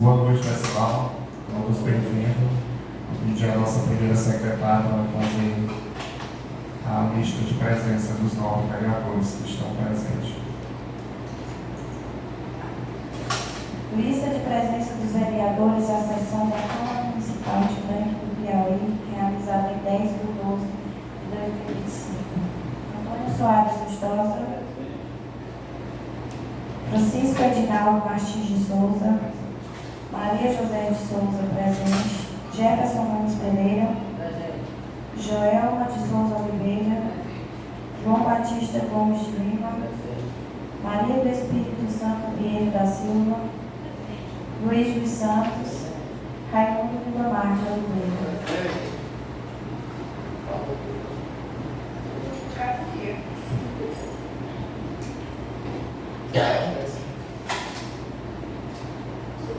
Boa noite, pessoal. Todos bem-vindos. Vou pedir a nossa primeira secretária para fazer a lista de presença dos 9 vereadores que estão presentes. Lista de presença dos vereadores à sessão da Câmara Municipal de Tanque do Piauí, realizada em 10 de 12 de 2025. Antônio Soares Lustosa, Francisco Edinaldo Martins de Souza, Maria José de Souza, presente. Jefferson Nunes Pereira, Joelma de Souza Oliveira, João Batista Gomes de Lima, Maria do Espírito Santo Vieira da Silva, Luiz dos Santos, Raimundo Lindomar de Oliveira.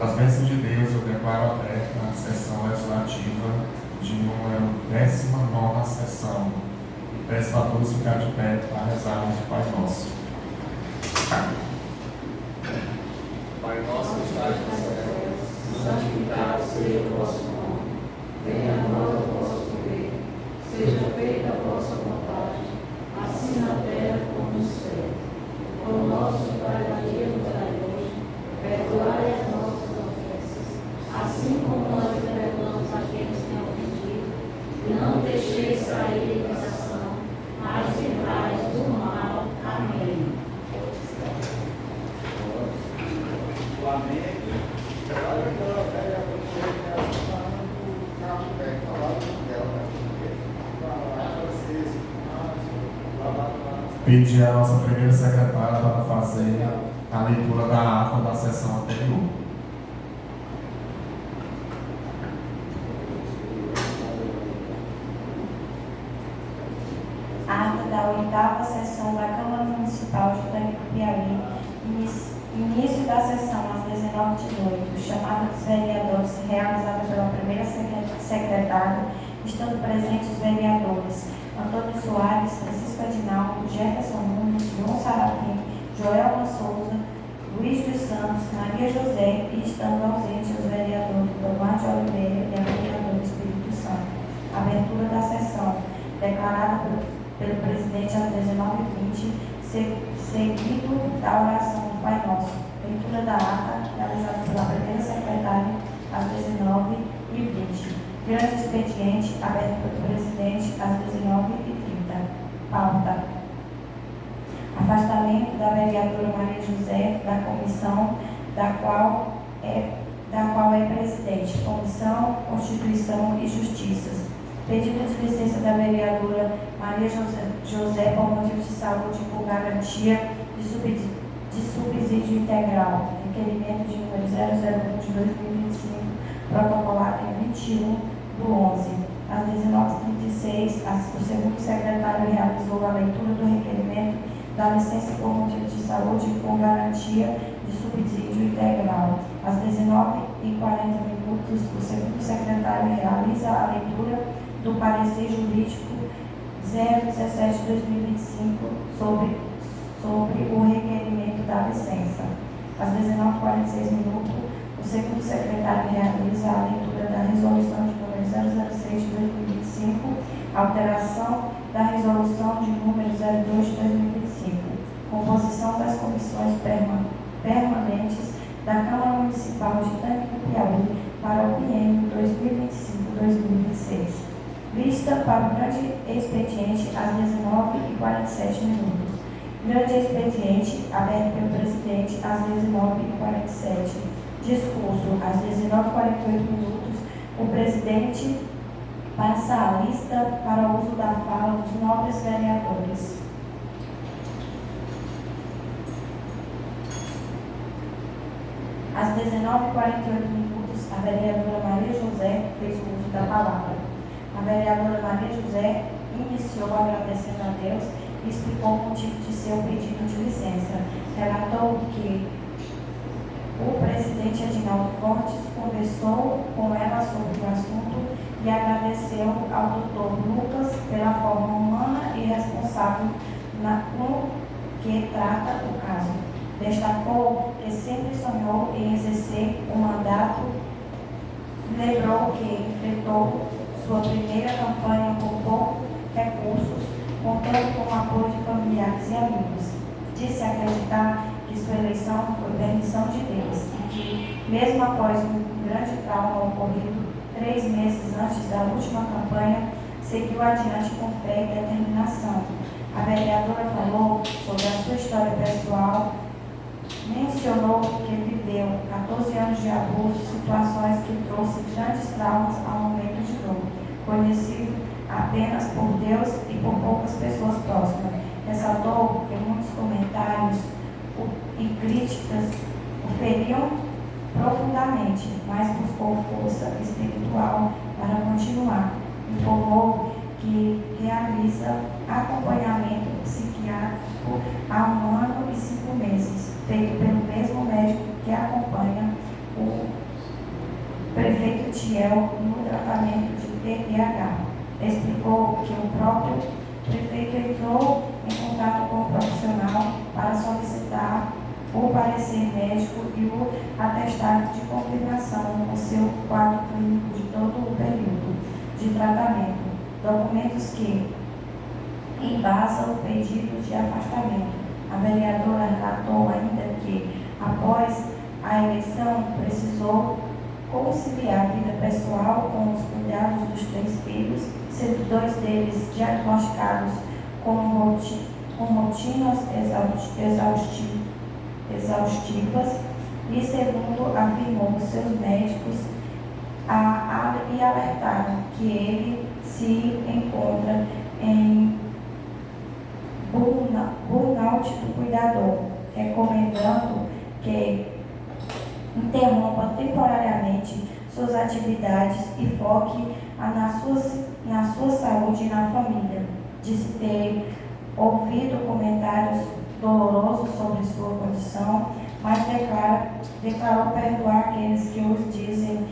As bênçãos de Deus, eu declaro aberta a sessão legislativa de número 19ª sessão. E peço a todos ficar de pé para rezarmos o Pai Nosso. Pai nosso que estás no céu, santificado seja o vosso nome. Venha a nós o vosso reino. Seja feita a vossa vontade, assim na terra como no céu. O pão nosso de cada dia nos dai hoje. Perdoai as nossas ofensas, assim como nós perdoamos a quem nos tem ofendido. E não deixeis cair em tentação, mas livrai-nos do mal. Amém. Pedir a nossa primeira secretária para fazer a leitura da ata da sessão anterior. Ata da 8ª sessão da Câmara Municipal de Tanque do Piauí, início da sessão às 19h18, chamada dos vereadores, realizada pela primeira secretária, estando presentes os vereadores Antônio Soares, Francisco Edinaldo, Jefferson Nunes, João Sarafim, Joelma Souza, Luiz dos Santos, Maria José, e estando ausentes os vereadores Lindomar de Oliveira e a vereadora Espírito Santo. Abertura da sessão, declarada pelo presidente às 19h20, seguido da oração do Pai Nosso. Leitura da ata, realizada pela primeira secretária às 19h20. Grande expediente, aberto pelo presidente às 19h30. Pauta: afastamento da vereadora Maria José da comissão da qual é presidente, Comissão, Constituição e Justiça. Pedido de licença da vereadora Maria José por motivo de saúde por garantia de subsídio integral. Requerimento de número 001 de 2025, protocolado em 21/11. Às 19h36, o segundo secretário realizou a leitura do requerimento da licença por motivo de saúde por garantia de subsídio integral. Às 19h40, o segundo secretário realiza a leitura do parecer jurídico 017/2025 sobre o requerimento da licença. Às 19h46, o segundo secretário realiza a leitura da resolução de número 006/2025, alteração da resolução de número 02/2025, composição das comissões permanentes da Câmara Municipal de Tanque do Piauí para o biênio 2025-2026. Lista para o grande expediente às 19h47. Grande expediente, aberto pelo presidente às 19h47. Discurso às 19h48. O presidente passa a lista para o uso da fala dos nobres vereadores. Às 19h48, a vereadora Maria José fez o uso da palavra. A vereadora Maria José iniciou agradecendo a Deus e explicou o motivo de seu pedido de licença. Relatou que o presidente Edinaldo Fortes conversou com ela sobre o assunto e agradeceu ao Dr. Lucas pela forma humana e responsável com que trata o caso. Destacou que sempre sonhou em exercer o mandato declarou que enfrentou sua primeira campanha com poucos recursos, contando com o apoio de familiares e amigos. Disse acreditar que sua eleição foi permissão de Deus e que, mesmo após um grande trauma ocorrido 3 meses antes da última campanha, seguiu adiante com fé e determinação. A vereadora falou sobre a sua história pessoal, mencionou que viveu 14 anos de abuso, situações que trouxe grandes traumas ao momento de dor, conhecido apenas por Deus e por poucas pessoas próximas. Ressaltou que muitos comentários e críticas o feriam profundamente, mas buscou força espiritual para continuar. Informou que realiza acompanhamento psiquiátrico há 1 ano e 5 meses, feito pelo mesmo médico que acompanha o prefeito Tiel no tratamento de TDAH. Explicou que o próprio prefeito entrou em contato com o profissional para solicitar o parecer médico e o atestado de confirmação com seu quadro clínico de todo o período de tratamento, documentos que embasam o pedido de afastamento. A vereadora relatou ainda que, após a eleição, precisou conciliar a vida pessoal com os cuidados dos 3 filhos, sendo 2 deles diagnosticados com rotinas exaustivas e, segundo afirmou, seus médicos e alertaram que ele se encontra em burnout do cuidador, recomendando que interrompa temporariamente suas atividades e foque na sua saúde e na família. Disse ter ouvido comentários dolorosos sobre sua condição, mas declarou perdoar aqueles que os dizem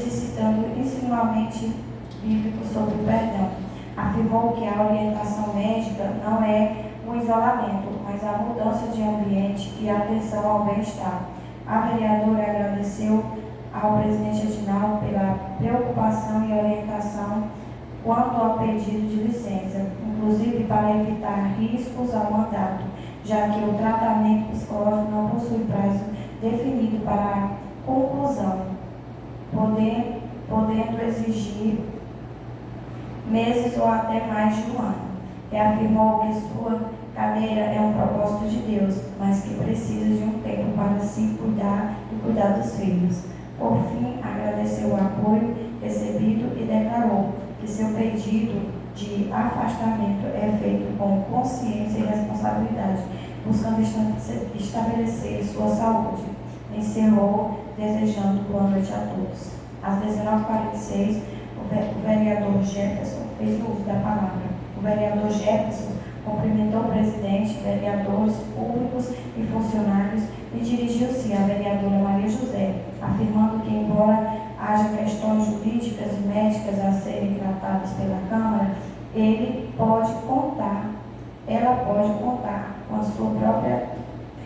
citando insinuamente bíblicos sobre o perdão. Afirmou que a orientação médica não é um isolamento, mas a mudança de ambiente e a atenção ao bem-estar. A vereadora agradeceu ao presidente Edinaldo pela preocupação e orientação quanto ao pedido de licença, inclusive para evitar riscos ao mandato, já que o tratamento psicológico não possui prazo definido para a conclusão, podendo exigir meses ou até mais de 1 ano. Reafirmou que sua cadeira é um propósito de Deus, mas que precisa de um tempo para se cuidar e cuidar dos filhos. Por fim, agradeceu o apoio recebido e declarou que seu pedido de afastamento é feito com consciência e responsabilidade, buscando estabelecer sua saúde. Encerrou desejando boa noite a todos. Às 19h46, o vereador Jefferson fez uso da palavra. O vereador Jefferson cumprimentou o presidente, vereadores públicos e funcionários e dirigiu-se à vereadora Maria José, afirmando que, embora haja questões jurídicas e médicas a serem tratadas pela Câmara, ela pode contar com a sua própria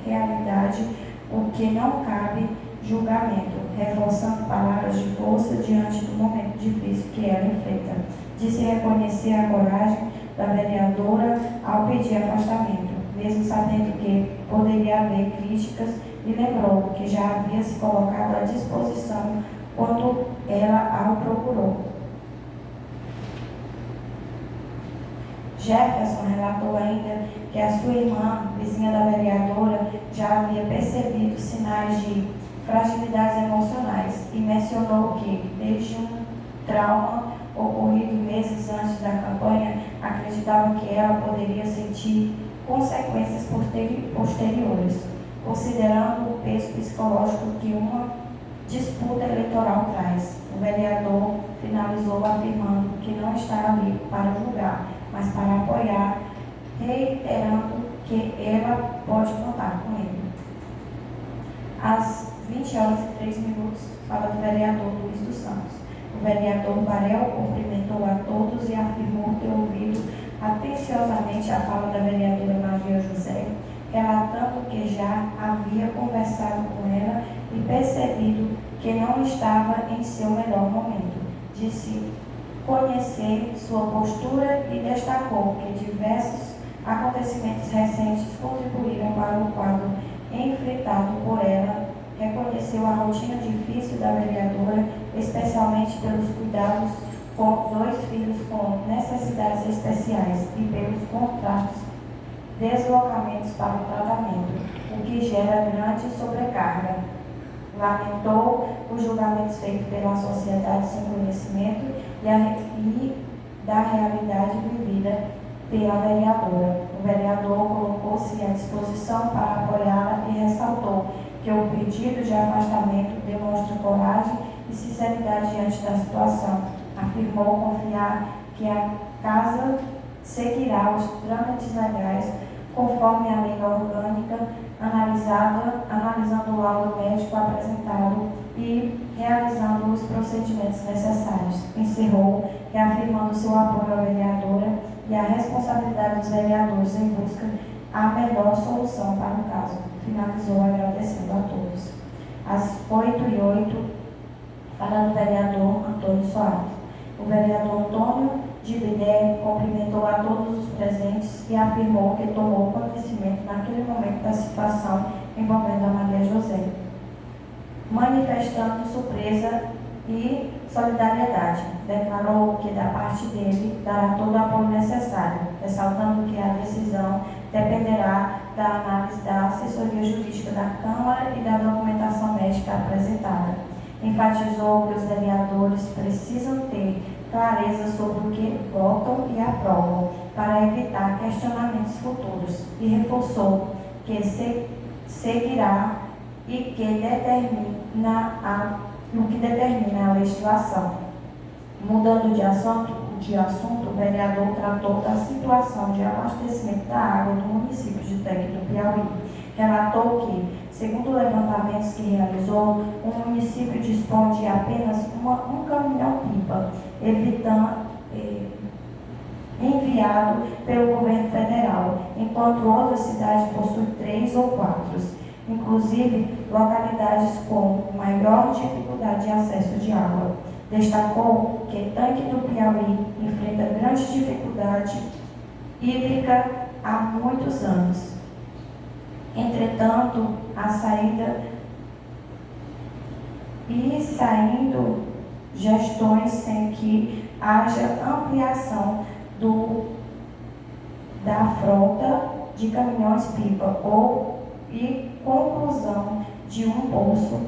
realidade, o que não cabe julgamento, reforçando palavras de força diante do momento difícil que ela enfrenta. Disse reconhecer a coragem da vereadora ao pedir afastamento, mesmo sabendo que poderia haver críticas, e lembrou que já havia se colocado à disposição quando ela o procurou. Jefferson relatou ainda que a sua irmã, vizinha da vereadora, já havia percebido sinais de fragilidades emocionais e mencionou que, desde um trauma ocorrido meses antes da campanha, acreditava que ela poderia sentir consequências posteriores, considerando o peso psicológico que uma disputa eleitoral traz. O vereador finalizou afirmando que não está ali para julgar, mas para apoiar, reiterando que ela pode contar com ele. Às 20h03, fala do vereador Luiz dos Santos. O vereador Barel cumprimentou a todos e afirmou ter ouvido atenciosamente a fala da vereadora Maria José, relatando que já havia conversado com ela e percebido que não não estava em seu melhor momento. Disse conhecer sua postura e destacou que diversos acontecimentos recentes contribuíram para o quadro enfrentado por ela. Reconheceu a rotina difícil da vereadora, especialmente pelos cuidados com 2 filhos com necessidades especiais e pelos contrastes deslocamentos para o tratamento, o que gera grande sobrecarga. Lamentou os julgamentos feitos pela sociedade sem conhecimento e da realidade vivida pela vereadora. O vereador colocou-se à disposição para apoiá-la e ressaltou que o pedido de afastamento demonstra coragem e sinceridade diante da situação. Afirmou confiar que a Casa seguirá os trâmites legais conforme a lei orgânica, analisando o laudo médico apresentado e realizando os procedimentos necessários. Encerrou, reafirmando seu apoio à vereadora e a responsabilidade dos vereadores em busca a melhor solução para o caso. Finalizou agradecendo a todos. Às 8h08, fala do vereador Antônio Soares. O vereador Antônio de Bidé cumprimentou a todos os presentes e afirmou que tomou conhecimento naquele momento da situação envolvendo a Maria José, manifestando surpresa e solidariedade. Declarou que da parte dele dará todo o apoio necessário, ressaltando que a decisão dependerá da análise da assessoria jurídica da Câmara e da documentação médica apresentada. Enfatizou que os vereadores precisam ter clareza sobre o que votam e aprovam para evitar questionamentos futuros e reforçou que seguirá e que o que determina a legislação. Mudando de assunto, o vereador tratou da situação de abastecimento da água do município de Teque do Piauí. Relatou que, segundo levantamentos que realizou, o município dispõe de apenas um caminhão-pipa, enviado pelo governo federal, enquanto outras cidades possuem 3 ou 4, inclusive localidades com maior dificuldade de acesso de água. Destacou que Tanque do Piauí enfrenta grande dificuldade hídrica há muitos anos. Entretanto, saindo gestões sem que haja ampliação da frota de caminhões-pipa e conclusão de um poço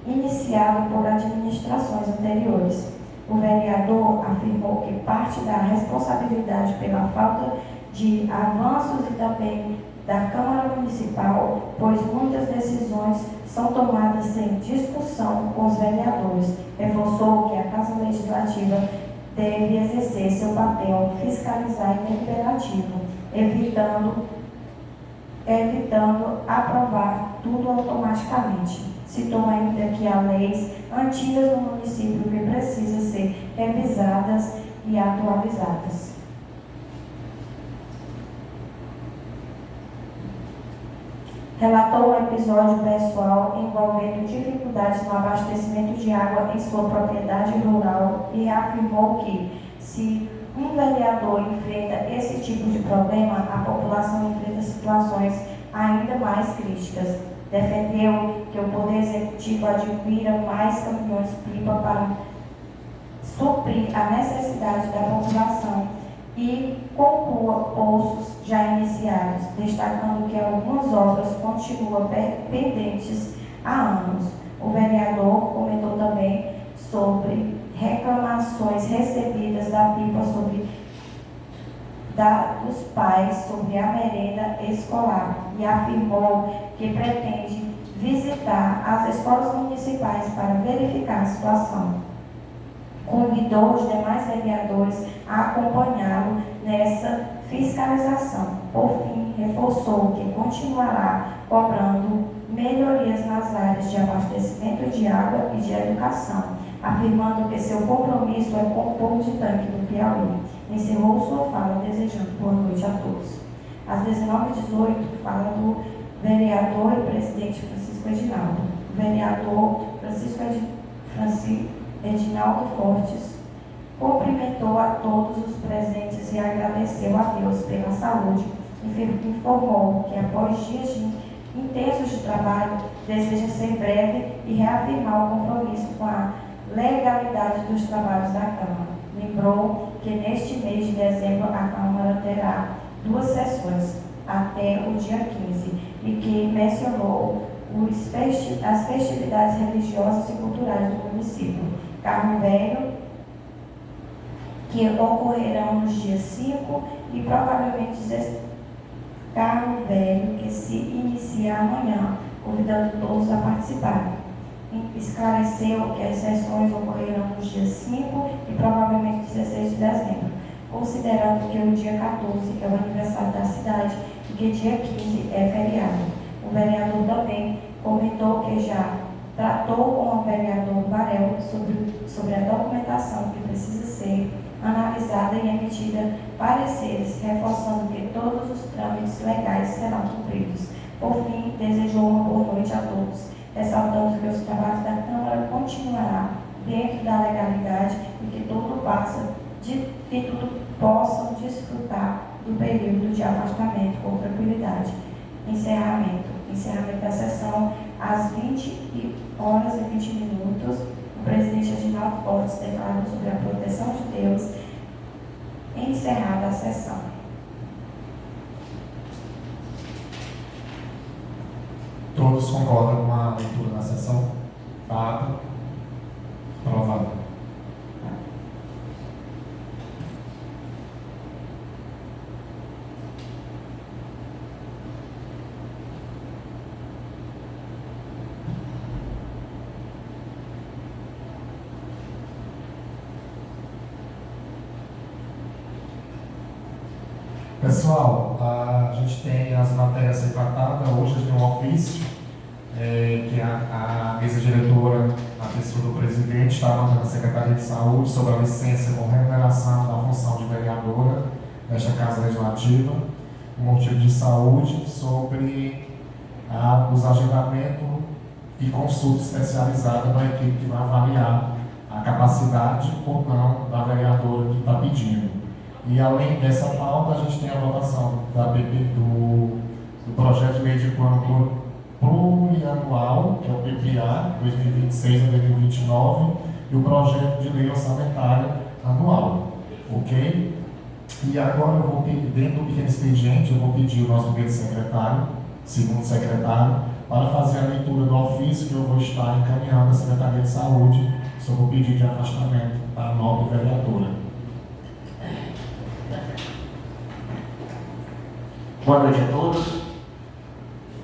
iniciado por administrações anteriores. O vereador afirmou que parte da responsabilidade pela falta de avanços e também da Câmara Municipal, pois muitas decisões são tomadas sem discussão com os vereadores. Reforçou que a Casa Legislativa deve exercer seu papel fiscalizar e deliberativo, evitando aprovar tudo automaticamente. Citou ainda que há leis antigas no município que precisam ser revisadas e atualizadas. Relatou um episódio pessoal envolvendo dificuldades no abastecimento de água em sua propriedade rural e afirmou que, se um vereador enfrenta esse tipo de problema, a população enfrenta situações ainda mais críticas. Defendeu que o Poder Executivo adquira mais caminhões-pipa para suprir a necessidade da população e conclua poços já iniciados, destacando que algumas obras continuam pendentes há anos. O vereador comentou também sobre reclamações recebidas da pipa dos pais sobre a merenda escolar e afirmou que pretende visitar as escolas municipais para verificar a situação. Convidou os demais vereadores a acompanhá-lo nessa fiscalização. Por fim, reforçou que continuará cobrando melhorias nas áreas de abastecimento de água e de educação, afirmando que seu compromisso é com o povo de Tanque do Piauí. Encerrou sua fala desejando boa noite a todos. Às 19h18, fala do vereador e presidente Francisco Edinaldo. O vereador Francisco Edinaldo Fortes, cumprimentou a todos os presentes e agradeceu a Deus pela saúde. Informou que, após dias intensos de trabalho, deseja ser breve e reafirmar o compromisso com a legalidade dos trabalhos da Câmara. Lembrou que neste mês de dezembro a Câmara terá 2 sessões, até o dia 15, e que mencionou as festividades religiosas e culturais do município. Carmo Velho, que ocorrerão nos dias 5 e provavelmente Carmo Velho, que se inicia amanhã, convidando todos a participarem. Esclareceu que as sessões ocorrerão nos dias 5 e provavelmente 16 de dezembro, considerando que o dia 14 é o aniversário da cidade e que dia 15 é feriado. O vereador também comentou que já tratou com o vereador Varel sobre a documentação que precisa ser analisada e emitida pareceres, reforçando que todos os trâmites legais serão cumpridos. Por fim, desejou uma boa noite a todos, ressaltando que os trabalhos da Câmara continuará dentro da legalidade e que todos possam desfrutar do período de afastamento com tranquilidade. Encerramento da sessão às 20 horas e 20 minutos. O presidente Edinaldo Fortes declarou sobre a proteção de Deus. Encerrada a sessão. Todos concordam com a leitura da sessão? Dado. Aprovado. Pessoal, a gente tem as matérias a ser tratadas. Hoje a gente tem um ofício que a mesa diretora, a pessoa do presidente, está mandando à Secretaria de Saúde sobre a licença com remuneração da função de vereadora nesta Casa Legislativa, um motivo de saúde, sobre os agendamentos e consulta especializada da equipe que vai avaliar a capacidade ou não da vereadora que está pedindo. E além dessa pauta, a gente tem a votação do projeto de lei de plano plurianual, que é o PPA, 2026 a 2029, e o projeto de lei orçamentária anual, ok? E agora eu vou pedir, dentro do pequeno expediente, eu vou pedir o nosso primeiro secretário, segundo secretário, para fazer a leitura do ofício que eu vou estar encaminhando à Secretaria de Saúde sobre o pedido de afastamento da nobre vereadora. Boa noite a todos.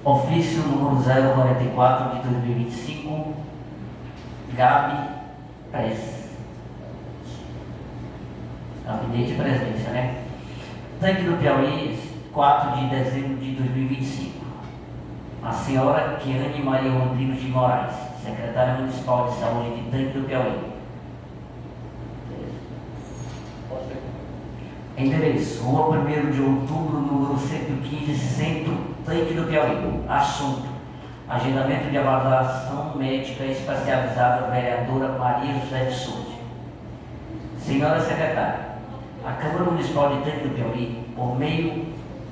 Ofício número 044 de 2025, Gabi Press. Gabinete de presidência, né? Tanque do Piauí, 4 de dezembro de 2025. A senhora Kiane Maria Rodrigues de Moraes, secretária municipal de saúde de Tanque do Piauí. Endereço: Rua 1º de Outubro, número 115, Centro, Tanque do Piauí. Assunto: agendamento de avaliação médica especializada, vereadora Maria José de Souza. Senhora secretária, a Câmara Municipal de Tanque do Piauí, por meio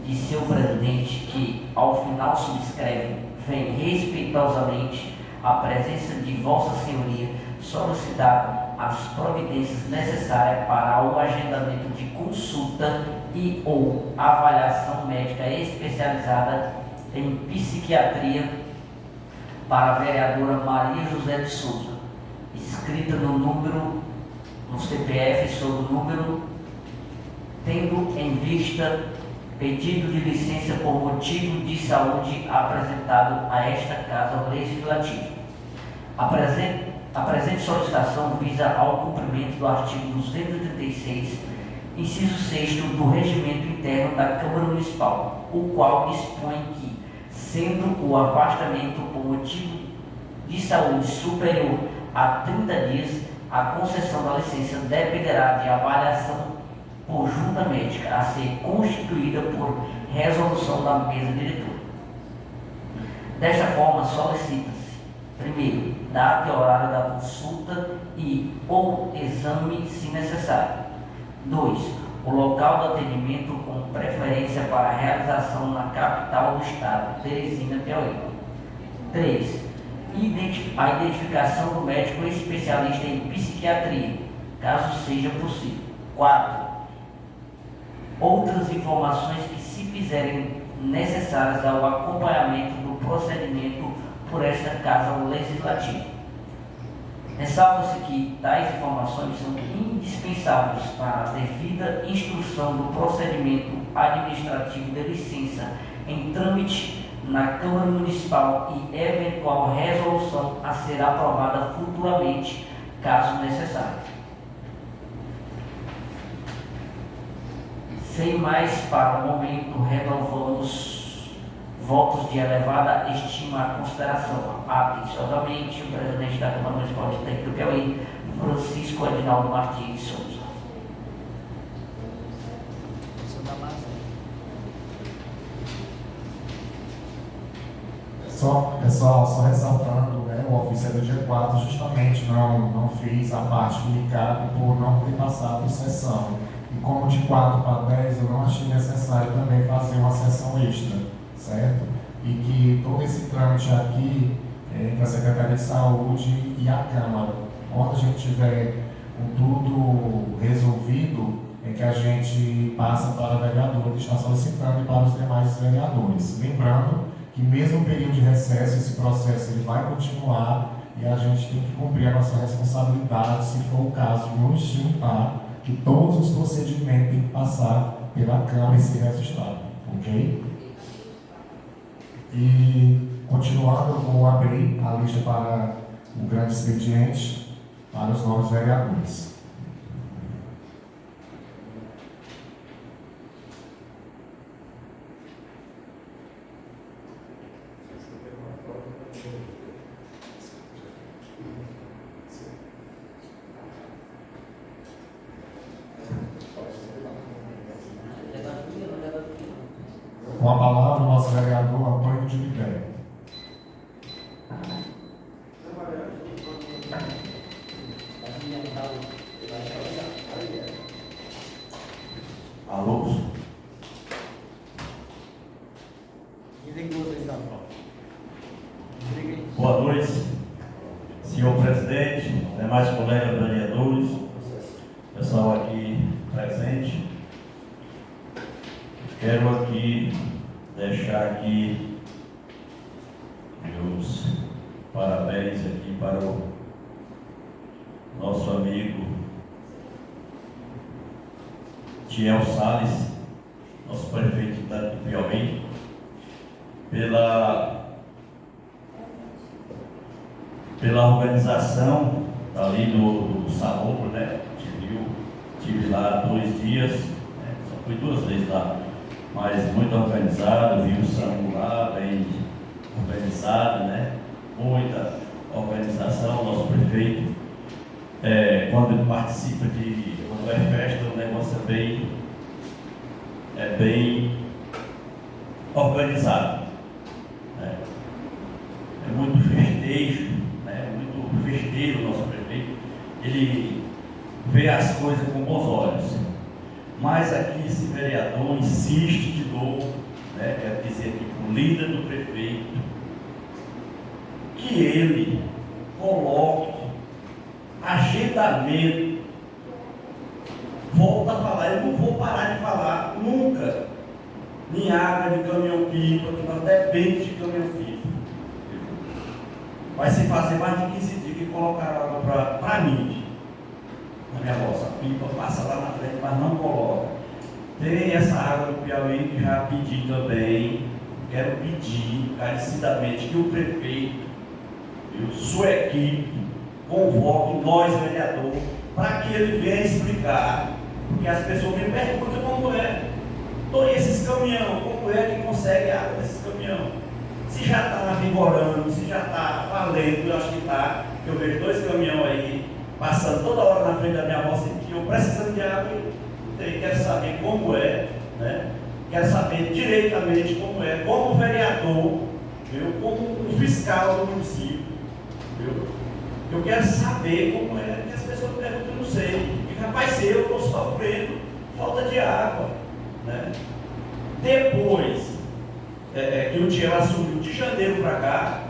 de seu presidente, que ao final subscreve, vem respeitosamente a presença de Vossa Senhoria, solicitar as providências necessárias para o agendamento de consulta e ou avaliação médica especializada em psiquiatria para a vereadora Maria José de Souza, escrita no CPF sob o número, tendo em vista pedido de licença por motivo de saúde apresentado a esta Casa Legislativa. A presente solicitação visa ao cumprimento do artigo 236, inciso 6º do Regimento Interno da Câmara Municipal, o qual dispõe que, sendo o afastamento por motivo de saúde superior a 30 dias, a concessão da licença dependerá de avaliação por junta médica a ser constituída por resolução da mesa diretora. Desta forma, solicita-se, primeiro, data e horário da consulta e ou exame, se necessário. 2. O local do atendimento com preferência para a realização na capital do estado, Teresina, Piauí. 3. A identificação do médico especialista em psiquiatria, caso seja possível. 4. Outras informações que se fizerem necessárias ao acompanhamento do procedimento por esta Casa Legislativa. Ressalta-se que tais informações são indispensáveis para a devida instrução do procedimento administrativo de licença em trâmite na Câmara Municipal e eventual resolução a ser aprovada futuramente, caso necessário. Sem mais para o momento, renovamos votos de elevada estima e consideração. Atenciosamente, o presidente da Câmara Municipal de Itaquí do Piauí, Francisco Edinaldo Martins de Souza. Pessoal, só ressaltando, né, o ofício é do dia 4, justamente não fiz a parte que me cabe por não ter passado sessão. E como de 4 para 10, eu não achei necessário também fazer uma sessão extra, certo? E que todo esse trâmite aqui, entre a Secretaria de Saúde e a Câmara, quando a gente tiver com tudo resolvido, é que a gente passa para a vereadora que está solicitando e para os demais vereadores. Lembrando que mesmo no período de recesso, esse processo ele vai continuar e a gente tem que cumprir a nossa responsabilidade, se for o caso, de nos juntar, que todos os procedimentos têm que passar pela Câmara e ser registrado, ok? E, continuando, eu vou abrir a lista para o grande expediente, para os novos vereadores. Com a palavra, o nosso vereador Antônio de Libério. Alô? Boa noite, senhor presidente, demais colegas vereadores, pessoal aqui presente. Quero aqui deixar aqui meus parabéns aqui para o nosso amigo Tiel Salles, nosso prefeito de Piauí, pela organização ali do Salobro, né? Tive lá 2 dias, né? Só fui 2 vezes lá, mas muito organizado, vi o SAMU lá, bem organizado, né? Muita organização, nosso prefeito, quando ele participa quando é festa, o negócio é bem organizado, né? É muito festejo, né? Muito festeiro o nosso prefeito, ele vê as coisas com bons olhos. Mas aqui esse vereador insiste de novo, né, quer dizer aqui para o líder do prefeito, que ele coloque agendamento. Volta a falar, eu não vou parar de falar nunca em água de caminhão-pipa, que nós dependemos de caminhão-pipa. Vai se fazer mais de 15 dias que colocaram água para mim. Na minha roça, a pipa passa lá na frente, mas não coloca. Tem essa água do Piauí que já pedi também. Quero pedir encarecidamente que o prefeito e sua equipe convoquem nós, vereadores, para que ele venha explicar. Porque as pessoas me perguntam como é. Então, esses caminhões, como é que consegue água desses caminhões? Se já está vigorando, se já está valendo, eu acho que está. Eu vejo 2 caminhões aí passando toda hora na frente da minha roça e eu precisando de água, eu quero saber como é, né? Quero saber diretamente como é, como vereador, viu? Como um fiscal do município, viu? Eu quero saber como é que as pessoas perguntam, eu não sei. E rapaz, eu estou sofrendo falta de água. Né? Depois que o Tiel assumiu de janeiro para cá,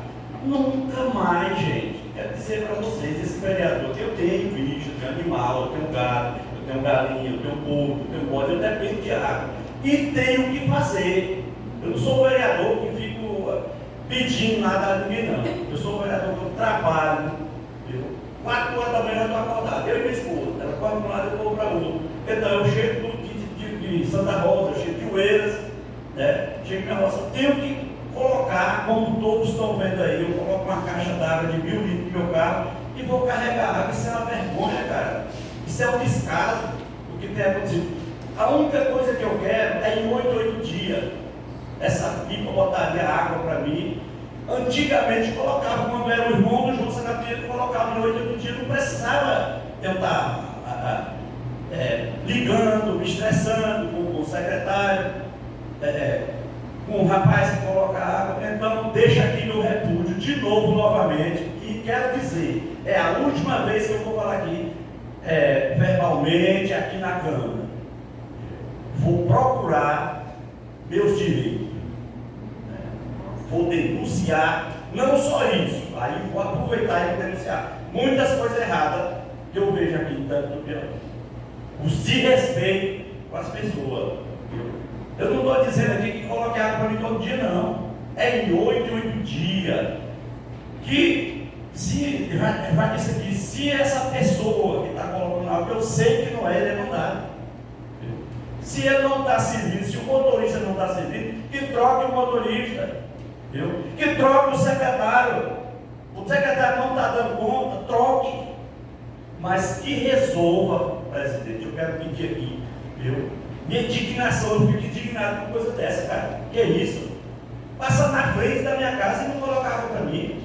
nunca mais, gente. Quero dizer para vocês, esse vereador, eu tenho bicho, eu tenho animal, eu tenho gado, eu tenho galinha, eu tenho porco, eu tenho bode, eu dependo de água. E tenho o que fazer. Eu não sou um vereador que fico pedindo nada a ninguém, não. Eu sou um vereador que eu trabalho. 4 horas da manhã eu estou acordado, eu e minha esposa. Ela corre para um lado e eu vou para o outro. Então eu chego de Santa Rosa, eu chego de Oeiras, né? Chego na roça, tenho que colocar, como todos estão vendo aí, eu coloco uma caixa d'água de 1000 litros no meu carro e vou carregar água. Isso é uma vergonha, cara. Isso é um descaso do que tem acontecido. A única coisa que eu quero é em 8 dias essa pipa botaria água para mim. Antigamente colocava, quando era o irmão do João Sanapieiro, colocava em 8 dias, não precisava eu estar ligando, me estressando com o secretário, com o rapaz que coloca água. Então deixa aqui meu repúdio de novo, novamente, e quero dizer, é a última vez que eu vou falar aqui, verbalmente, aqui na Câmara. Vou procurar meus direitos. Vou denunciar, não só isso, aí vou aproveitar e vou denunciar muitas coisas erradas que eu vejo aqui em tanto do Piauí. O desrespeito com as pessoas. Eu não estou dizendo aqui que coloque água para mim todo dia, não. É em 8 dias. Que já disse aqui, se essa pessoa que está colocando água, eu sei que não é demandado. Se ele não está servindo, se o motorista não está servindo, que troque o motorista. Que troque o secretário. O secretário não está dando conta, troque. Mas que resolva, presidente. Eu quero pedir aqui, minha indignação, eu fico indignado com coisa dessa, cara. Que é isso? Passa na frente da minha casa e não colocava para mim.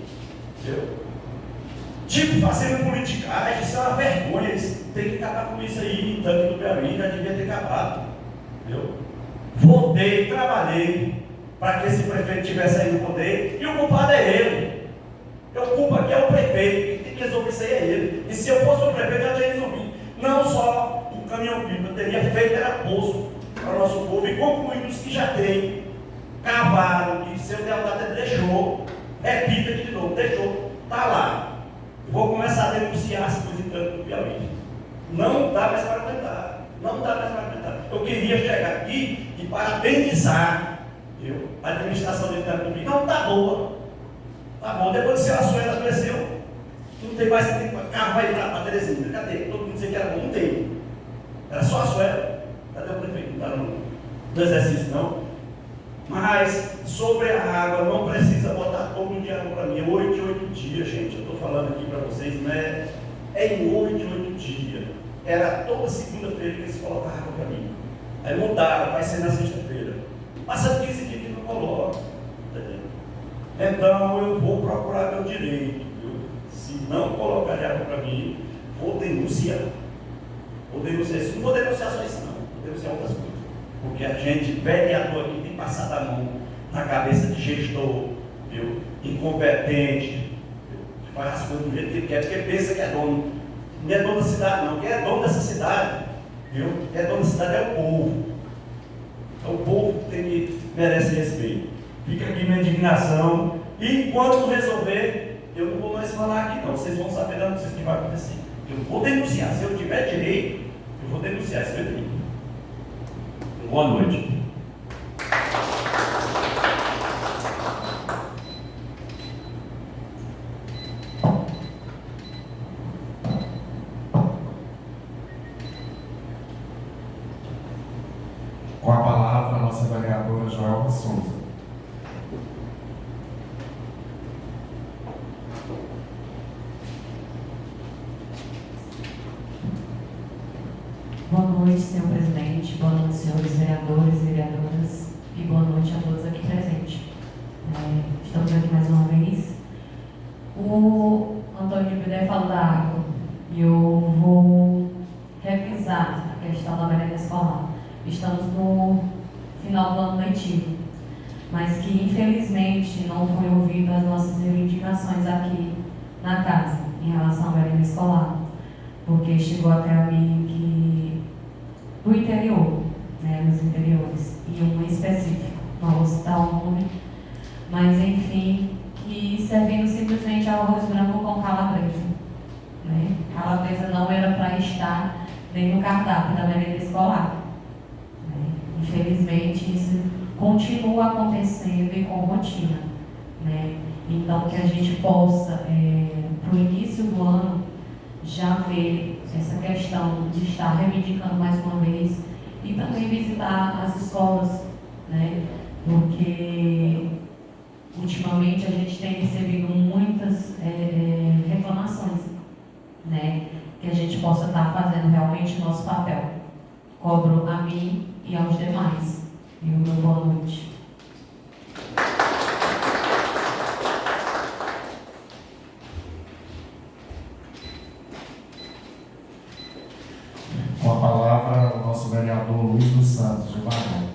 Tipo, fazendo politicagem, isso é uma vergonha. Eles têm que acabar com isso aí, em tanto do Piauí, já devia ter acabado. Votei, trabalhei para que esse prefeito tivesse aí no poder, e o culpado é ele. O culpa aqui é o prefeito, quem tem que resolver isso aí é ele. E se eu fosse o prefeito, eu já tinha resolvido. Não só um caminhão-pipa, eu teria feito era poço para o nosso povo, e concluído os que já tem, cavaram, que seu deputado até deixou, repita aqui de novo, deixou, está lá. Vou começar a denunciar as coisas em tanto do Piauí. Não dá mais para aguentar. Não dá mais para aguentar. Eu queria chegar aqui e parabenizar a administração de tanto do Piauí. Não, está boa. Está bom. Depois que a Açoeira cresceu, não tem mais carro para ir para Teresina. Cadê? Todo mundo dizia que era bom. Não tem. Era só a Açoeira. Cadê o prefeito? Não está no exercício, não. Mas sobre a água, não precisa botar todo dia água para mim. 8 em 8 dias, gente. Eu estou falando aqui para vocês, né? É em 8 em 8 dias. Era toda segunda-feira que eles colocavam água para mim. Aí mudaram, vai ser na sexta-feira. Passa 15 dias que não coloca. Então eu vou procurar meu direito. Se não colocar água para mim, vou denunciar. Vou denunciar isso. Não vou denunciar só isso, não. Vou denunciar outras coisas. Porque a gente, vereador aqui, tem passado a mão na cabeça de gestor, incompetente, que faz as coisas do jeito que quer, porque pensa que é dono. Não é dono da cidade, não. Quem é dono dessa cidade, quem é dono da cidade é o povo. É o povo que merece respeito. Fica aqui minha indignação. E enquanto resolver, eu não vou mais falar aqui, não. Vocês vão saber da notícia que vai acontecer. Eu vou denunciar. Se eu tiver direito, eu vou denunciar esse direito. Boa noite. Com a palavra, a nossa vereadora Joelma Souza. Boa noite, senhor presidente. Boa noite, senhores vereadores e vereadoras. E boa noite a todos aqui presentes. Estamos aqui mais uma vez. O Antônio Bidé falou da água. E eu vou revisar a questão da merenda escolar. Estamos no final do ano letivo, mas que infelizmente não foi ouvido as nossas reivindicações aqui na casa, em em relação à merenda escolar, porque chegou até a mim que do interior, né, nos interiores, e um específico, não vou citar o nome, mas enfim, que servindo simplesmente arroz branco com calabresa. Né? Calabresa não era para estar nem no cardápio da merenda escolar. Né? Infelizmente, isso continua acontecendo e com rotina. Né? Então, que a gente possa, para o início do ano, já ver essa questão de estar reivindicando mais uma vez e também visitar as escolas, né? Porque ultimamente a gente tem recebido muitas reclamações, né? Que a gente possa estar fazendo realmente o nosso papel. Cobro a mim e aos demais. E o meu boa noite. Com a palavra, o nosso vereador Luiz dos Santos, de Barão.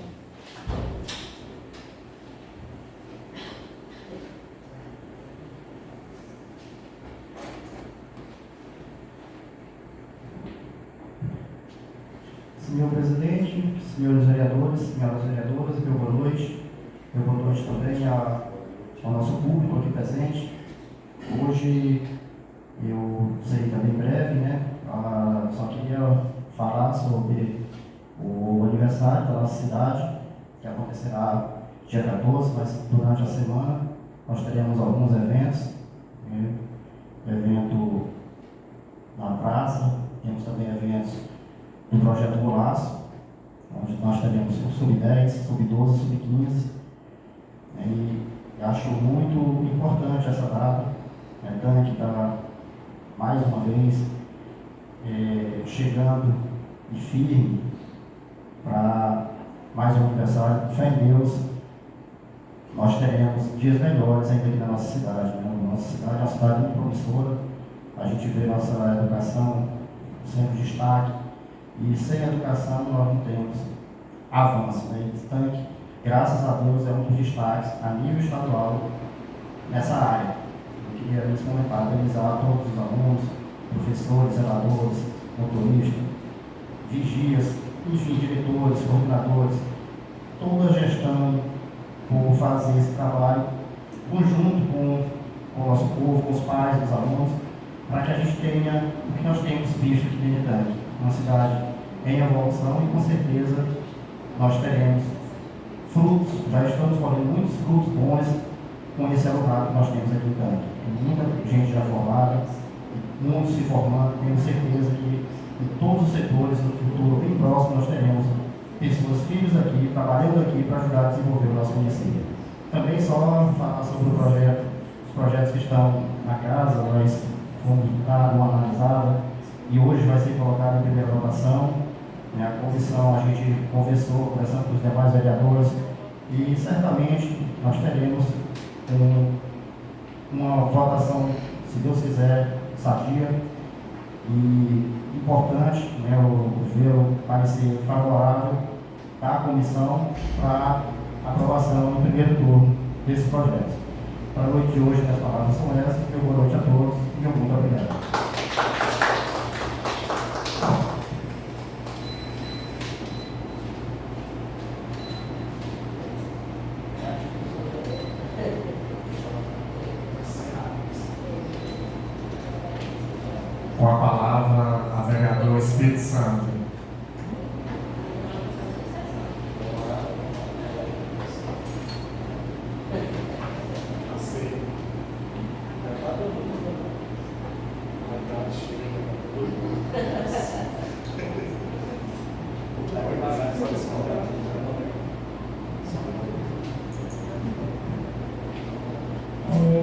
Senhor presidente, senhores vereadores, senhoras vereadoras, meu boa noite. Meu boa noite também ao nosso público aqui presente. Hoje, eu serei também breve, né? Só queria falar sobre o aniversário da nossa cidade, que acontecerá dia 14, mas durante a semana nós teremos alguns eventos, né? Evento na praça, temos também eventos do projeto Golaço, onde nós teremos o Sub-10, Sub-12, Sub-15, e acho muito importante essa data, né? Tânia que está mais uma vez chegando e firme para mais um aniversário. Fé em Deus, nós teremos dias melhores ainda aqui na nossa cidade. Né? Nossa cidade é uma cidade muito promissora, a gente vê nossa educação sendo destaque, e sem educação nós não temos avanço. Né? Tanque, graças a Deus, é um dos destaques a nível estadual nessa área. Eu queria nesse momento parabenizar todos os alunos, professores, zeladores, motoristas, vigias, enfim, diretores, coordenadores, toda a gestão por fazer esse trabalho conjunto com o nosso povo, com os pais, os alunos, para que a gente tenha o que nós temos visto aqui dentro de Tanque, uma cidade em evolução, e com certeza nós teremos frutos, já estamos colhendo muitos frutos bons com esse alugado que nós temos aqui em Tanque. Tem muita gente já formada, muitos se formando, tenho certeza que em todos os setores, no futuro bem próximo, nós teremos pessoas, filhos aqui, trabalhando aqui para ajudar a desenvolver o nosso município. Também só falar sobre o projeto, os projetos que estão na casa, nós fomos dar uma analisada e hoje vai ser colocado em primeira votação. Né? A comissão, a gente conversou com os demais vereadores e certamente nós teremos uma votação, se Deus quiser, sadia e importante, né, ver o parecer favorável da comissão para aprovação no primeiro turno desse projeto. Para a noite de hoje, minhas palavras são essas. Meu boa noite a todos e meu muito obrigado. Com a palavra, a vereadora Espírito Santo.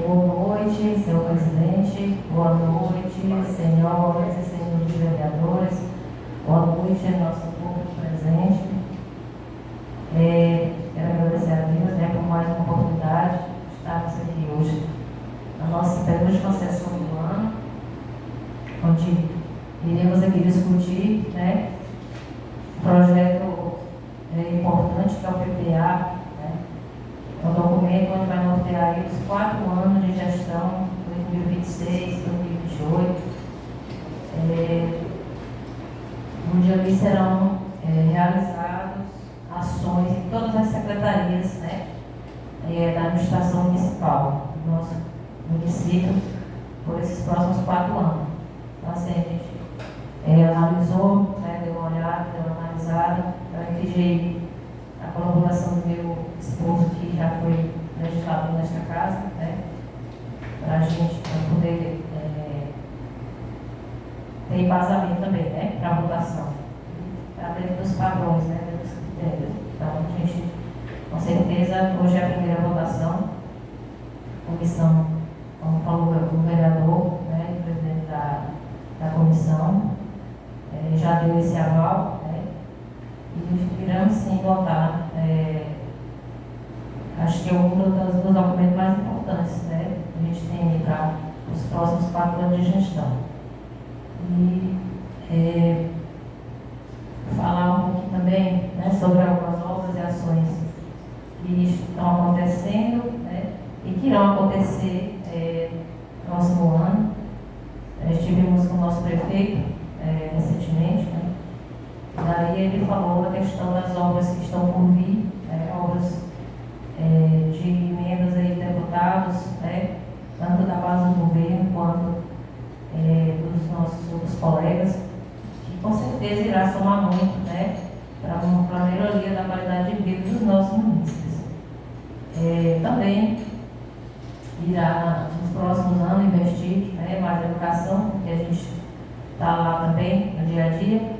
Boa noite, senhor presidente. Boa noite, senhoras e senhores vereadores. Boa noite ao nosso público presente. Quero agradecer a Deus, né, por mais uma oportunidade de estarmos aqui hoje na nossa penúltima sessão do ano, onde iremos aqui discutir, né, um projeto importante que é o PPA, né, é um documento onde vai nortear aí os 4 anos de gestão, 2026, 2028, próximos 4 anos. Então, assim, a gente analisou, né, deu uma olhada, deu uma analisada, eu pedi a colaboração do meu esposo, que já foi legislador nesta casa, né, para a gente poder ter embasamento também, né, para a votação. Está dentro dos padrões, né, dentro dos critérios. Então, a gente, com certeza, hoje é a primeira votação, comissão, como falou o vereador, né, o presidente da comissão, já deu esse aval, né, e iremos sim votar. Acho que é um dos documentos mais importantes, né, que a gente tem para os próximos 4 anos de gestão. E falar um pouquinho também, né, sobre algumas obras e ações que estão acontecendo, né, e que irão acontecer no próximo ano. Estivemos com o nosso prefeito recentemente, né, e daí ele falou da questão das obras que estão por vir, obras de emendas aí de deputados, né, tanto da base do governo quanto dos nossos outros colegas, que com certeza irá somar muito, né, para a melhoria da qualidade de vida dos nossos munícipes. Também irá, nos próximos anos, investir, né, mais na educação, porque a gente está lá também no dia a dia,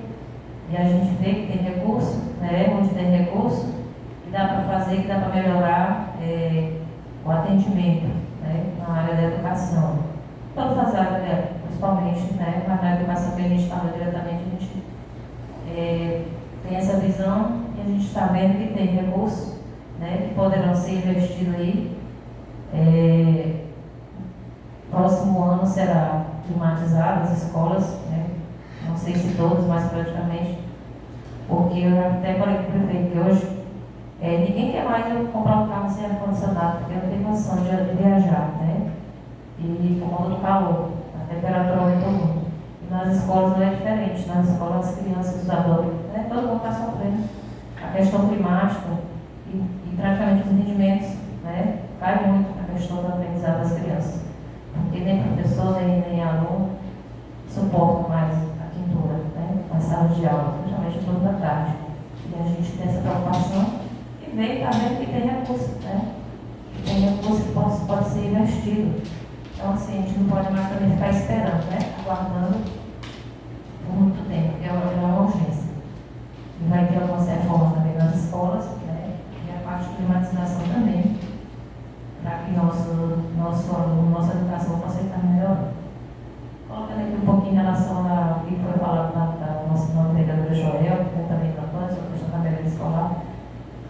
e a gente vê que tem recurso, né, onde tem recurso, que dá para fazer, que dá para melhorar o atendimento, né, na área da educação. Todas as áreas, né, principalmente, né, mas na educação que a gente estava diretamente, a gente tem essa visão e a gente está vendo que tem recursos, né, que poderão ser investidos aí. Próximo ano será climatizado as escolas, né, não sei se todas, mas praticamente, porque eu até falei com o prefeito que hoje ninguém quer mais comprar um carro sem ar-condicionado, porque não tem condição de viajar, né, e por conta do calor, a temperatura aumentou muito. E nas escolas não é diferente, nas escolas as crianças, os adultos, né, todo mundo está sofrendo a questão climática e praticamente os rendimentos, né, cai muito a questão do aprendizado das crianças, porque nem professor, nem aluno suportam mais a quintura, né, as salas de aula, principalmente no turno da tarde. E a gente tem essa preocupação e vem também que tem recurso, né, que tem recurso que pode ser investido. Então, assim, a gente não pode mais também ficar esperando, né, aguardando por muito tempo, porque é uma urgência. E vai ter algumas reformas também nas escolas, né, e a parte de climatização também, para que nossa educação possa estar melhorando. Colocando aqui um pouquinho em relação ao que foi falado da nossa nova vereadora Joel, que também da Antônio, sobre a questão da merenda escolar.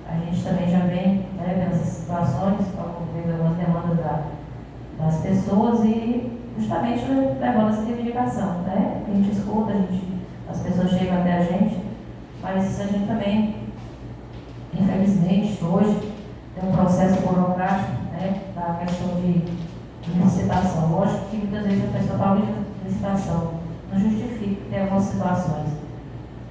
A gente também já vem, né, vendo essas situações, vendo algumas demandas das pessoas e justamente levando essa reivindicação, né? A gente escuta, as pessoas chegam até a gente, mas a gente também, infelizmente, hoje tem um processo burocrático, né, da questão de licitação. Lógico que muitas vezes a pessoa fala de licitação, não justifica ter algumas situações,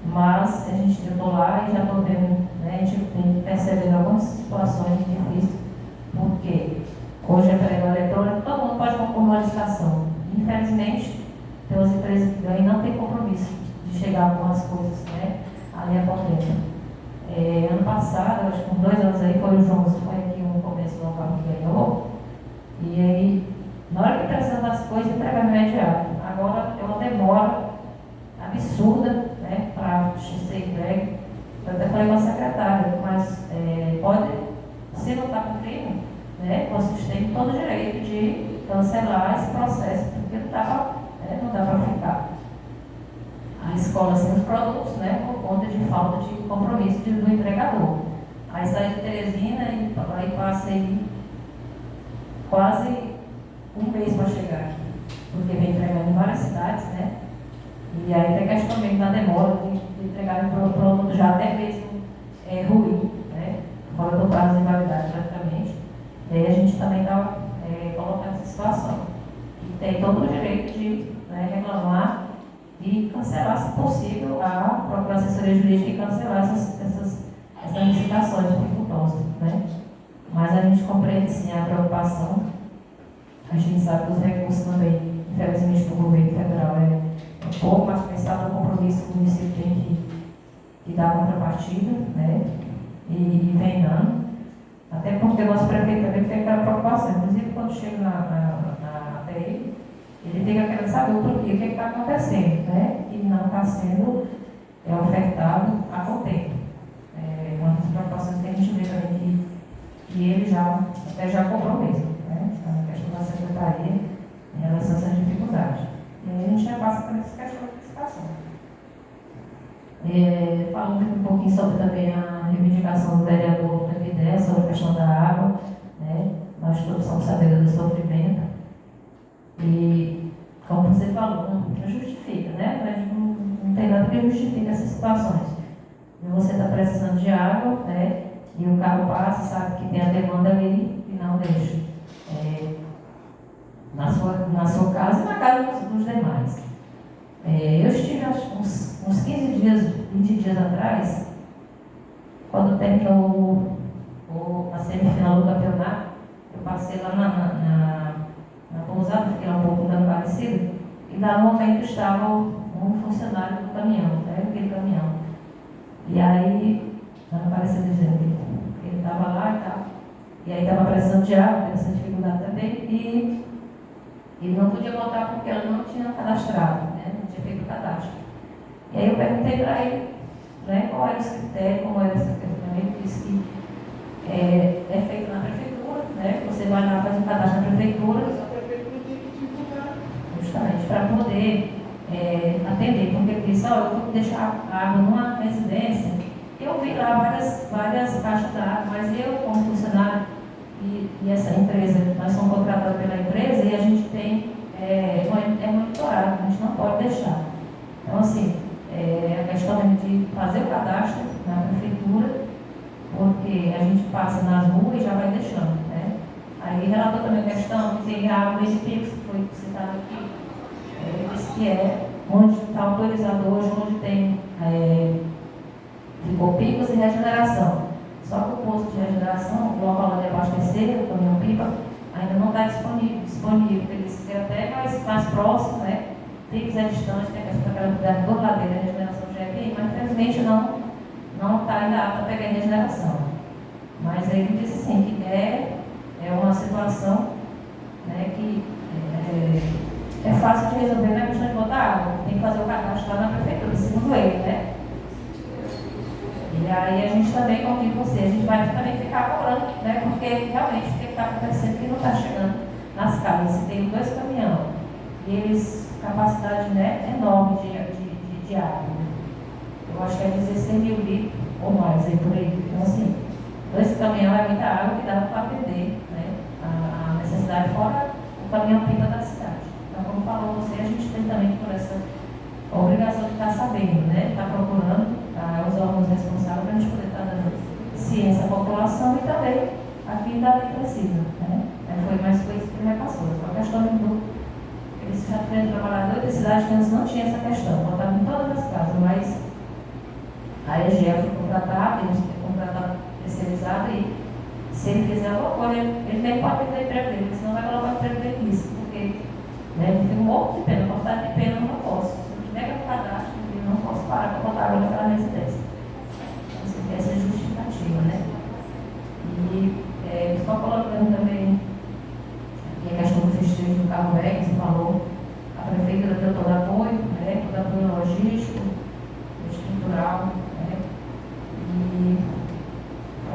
mas a gente tentou lá e já estou vendo, né, a gente tem percebendo algumas situações difíceis, porque hoje é pregão eletrônico, todo mundo pode concorrer uma licitação. Infelizmente, tem umas empresas que ganham e não tem compromisso de chegar a algumas coisas, né, ali a contento. Ano passado, acho que com 2 anos aí, foi o João, foi aqui um comércio local que ganhou, e aí, na hora que precisa das coisas, entrega imediato. Agora, é uma demora absurda, né, para ser entregue. Eu até falei com a secretária, mas pode, se não está cumprindo, né, vocês têm todo o direito de cancelar esse processo, porque não dá para ficar a escola sem os produtos, né, por conta de falta de compromisso do entregador. Aí sai de Teresina e aí passa aí quase um mês para chegar aqui, porque vem entregando em várias cidades, né, e aí tem questão também da demora de entregar o produto já até mesmo ruim, né, fora do prazo de validade praticamente. E aí a gente também está colocando essa situação. E tem todo o direito de, né, reclamar e cancelar, se possível, a própria assessoria jurídica e cancelar essas licitações dificultosas, né? Mas a gente compreende sim a preocupação. A gente sabe que os recursos também infelizmente, do governo federal é pouco, mas pensar no compromisso que o município tem que dar contrapartida, né? E vem dando. Até porque o nosso prefeito também tem aquela preocupação. Inclusive, quando chega até ele tem aquela saber o que está acontecendo, né? E não está sendo ofertado a contento. Uma das preocupações que a gente vê também que ele já cobrou mesmo, né? Está na questão da secretaria em relação a essa dificuldade. E aí a gente já passa por essa questão da licitação. Falando um pouquinho sobre também a reivindicação do vereador Previdência sobre a questão da água, né? Nós todos somos sabedores do sofrimento. E, como você falou, não justifica, né? Mas não tem nada que justifique essas situações. E você está precisando de água, né? E o carro passa, sabe que tem a demanda ali e não deixa. Na sua casa e na casa dos demais. Eu estive uns 15 dias, 20 dias atrás, quando terminou a semifinal do campeonato, eu passei lá na pousada, fiquei lá um pouco dando parecido, e lá no momento estava um funcionário do caminhão, né, aquele caminhão. E aí, dando parecido dizendo que ele estava lá e tal, e aí estava precisando de água, teve essa dificuldade também, e ele não podia voltar porque ela não tinha cadastrado, né, não tinha feito o cadastro. E aí eu perguntei para ele, né, qual era esse critério, como era esse critério. Ele disse que é feito na prefeitura, né, você vai lá fazer o cadastro na prefeitura. Mas a prefeitura tem que divulgar. Justamente, para poder atender, porque ele disse, eu vou deixar a água numa residência. Eu vi lá várias caixas d'água, mas eu, como funcionário, e essa empresa, nós somos contratados pela empresa e a gente tem, monitorado, a gente não pode deixar. Então, assim, a questão de fazer o cadastro na prefeitura, porque a gente passa nas ruas e já vai deixando, né? Aí relatou também a questão de ter a água de Pix, que foi citado aqui, disse que onde está autorizado hoje, onde tem ficou picos e regeneração. Só que o posto de regeneração, o local lá de abastecer, o caminhão-pipa, ainda não está disponível. Ele disse que até mais próximo, né? Picos é distante, tem a questão daquela do ladeira, a regeneração já é bem, mas infelizmente não está ainda apto a pegar a regeneração. Mas ele disse assim, que é uma situação, né, que é fácil de resolver, não é questão de botar água, tem que fazer o cadastro lá na prefeitura, segundo ele, né? E aí a gente também, como digo você, a gente vai também ficar cobrando, né? Porque realmente o que está acontecendo que não está chegando nas casas. Tem 2 caminhões e eles, capacidade, né, enorme de água. Eu acho que é 16 mil litros ou mais aí por aí. Então, assim, 2 caminhões é muita água que dá para atender, né, a necessidade fora o caminhão-pipa da cidade. Então, como falou você, a gente tem também por essa obrigação de estar sabendo, né, estar procurando os órgãos responsáveis para a gente poder estar dando ciência à população e também a quem da lei precisa, né. Foi mais coisa que ele repassou. A questão do eles já tinham trabalhador de cidade que antes não tinha essa questão, botavam em todas as casas, mas a EGEA foi contratada, eles têm contratado terceirizado e se ele fizer alguma coisa, ele nem pode perder emprego dele, senão vai colocar o emprego dele nisso, porque ele fica morto de pena, cortado de pena, eu não posso. Se eu tiver que cadastro, eu não posso parar para botar água naquela residência. Então, essa é a justificativa, né? E só colocando também aqui a questão do festejo do carro velho, você falou, a prefeitura deu todo apoio, né? Todo apoio logístico, estrutural, né?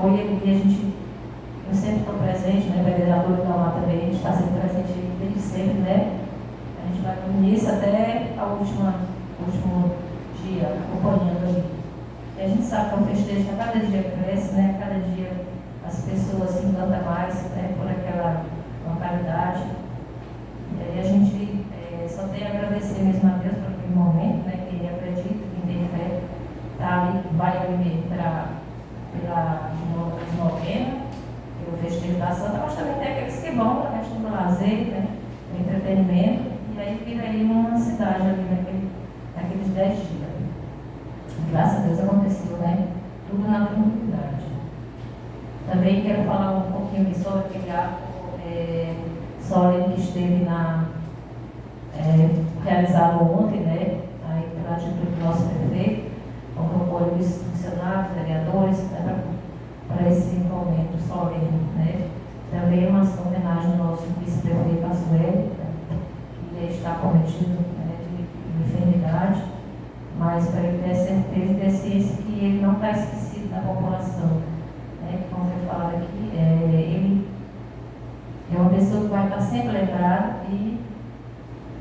E a gente, eu sempre estou presente, né? O vereador da lá também, a gente está sempre presente desde sempre, né? A gente vai do início até o último dia, acompanhando ali. E a gente sabe que é um festejo que a cada dia cresce, né? Cada dia as pessoas se encantam mais, né? Por aquela localidade. E aí a gente só tem a agradecer mesmo a Deus por aquele momento, né? Quem acredita, quem tem fé, tá ali, vai ali pela novena, pelo festejo da Santa, mas também tem aqueles que vão para a questão do lazer, né? Do entretenimento, e aí vira aí uma cidade ali naqueles 10 dias. Graças a Deus aconteceu, né? Tudo na tranquilidade. Também quero falar um pouquinho sobre aquele ato solene que esteve realizado ontem, né, aí pela atitude do nosso prefeito, convocou os funcionários, vereadores, né, para esse momento solene, né. Também uma homenagem ao nosso vice-prefeito Asueli, que está cometido, né, de enfermidade, mas para ele ter certeza e ter ciência que ele não está esquecido da população, né, como foi falado aqui, ele é uma pessoa que vai estar sempre lembrada e